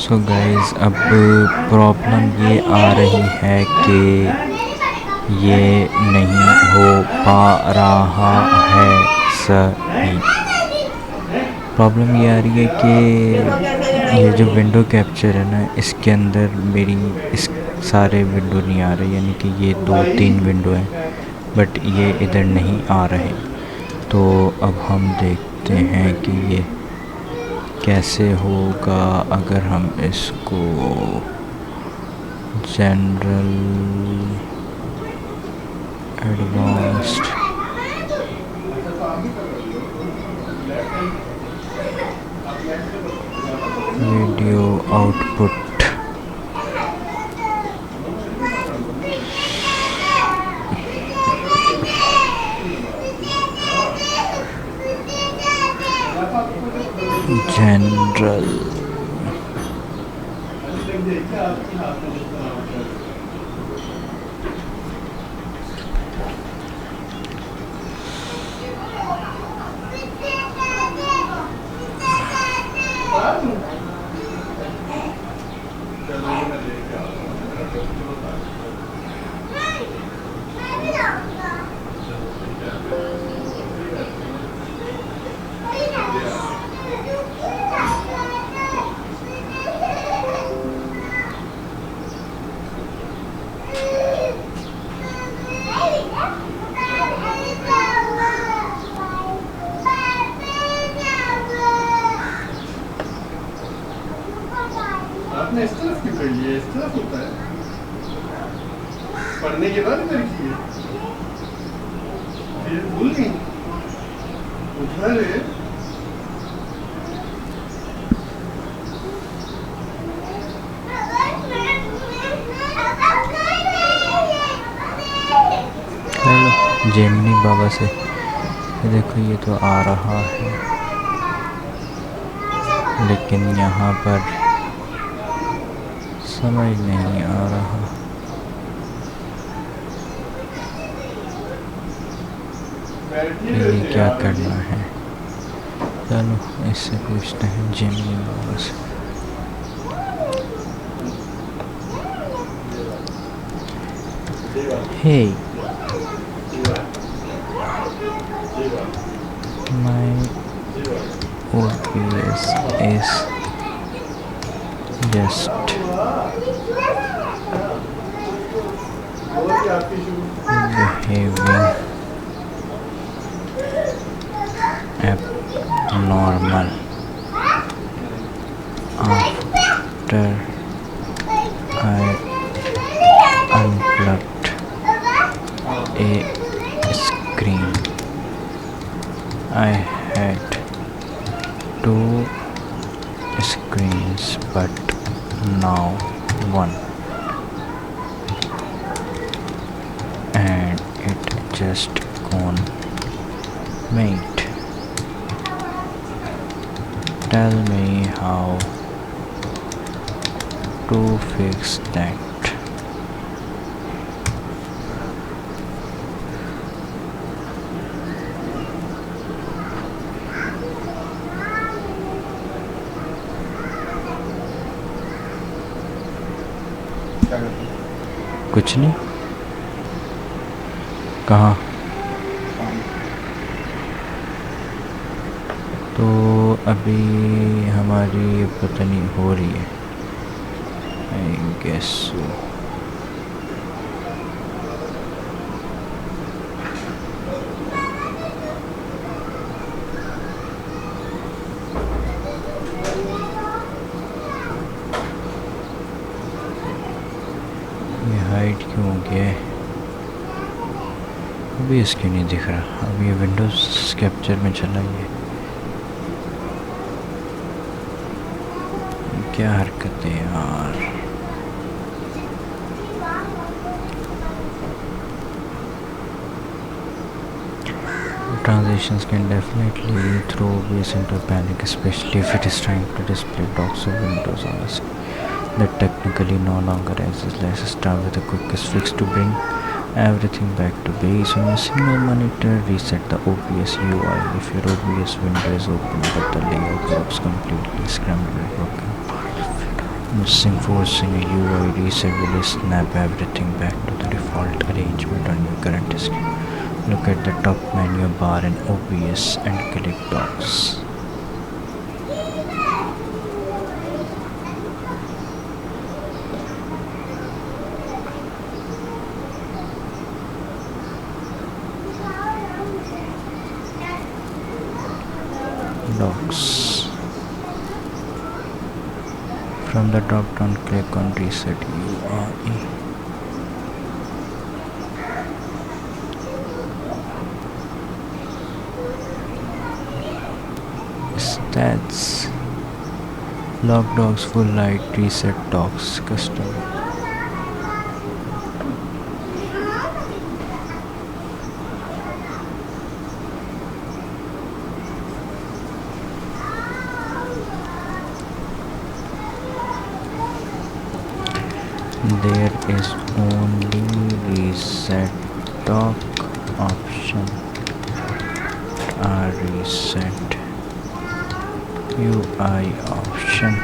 So guys, अब problem ये आ रही है कि ये नहीं हो पा रहा है सही। प्रॉब्लम ये आ रही है कि ये जो विंडो कैप्चर है ना, इसके अंदर मेरी इस सारे विंडो नहीं आ रहे, यानी कि ये 2-3 विंडो हैं बट ये इधर नहीं आ रहे। तो अब हम देखते हैं कि ये कैसे होगा अगर हम इसको general, advanced, video output, general, आपने इस तरफ क्यों कर लिया? इस तरफ होता है पढ़ने के बाद इधर की है, फिर भूल गई उधर है। जेमिनी बाबा से देखो, ये तो आ रहा है लेकिन यहाँ पर समझ नहीं आ रहा। ये क्या करना है? चलो इससे पूछते हैं जेमिनी बाबा से। हे, my OBS is just behaving abnormal after I unplugged a screen. I had 2 screens but now 1, and it just gone mate. Tell me how to fix that. कुछ नहीं। कहाँ? तो अभी हमारी पता नहीं हो रही है, आई गेस सो। हाइड क्यों हो गया है? अभी इसक्यों नहीं दिख रहा? अब ये विंडोज़ कैप्चर में चला गया। क्या हरकत है यार? Transitions can definitely throw OBS into panic, especially if it is trying to display docs of windows on a screen that technically no longer exists. Let's start with the quickest fix to bring everything back to base. On a single monitor, reset the OBS UI. If your OBS window is open but the layout looks completely scrambled or broken, Missing forcing a UI reset will snap everything back to the default arrangement on your current screen. Look at the top menu bar in OBS and click Docs. Docs. From the drop down, click on Reset UI. Stats. Lock docs, full light, reset docs, custom. There is only reset doc option. Reset UI option.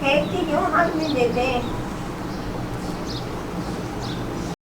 एक चीज जो हाथ में देते हैं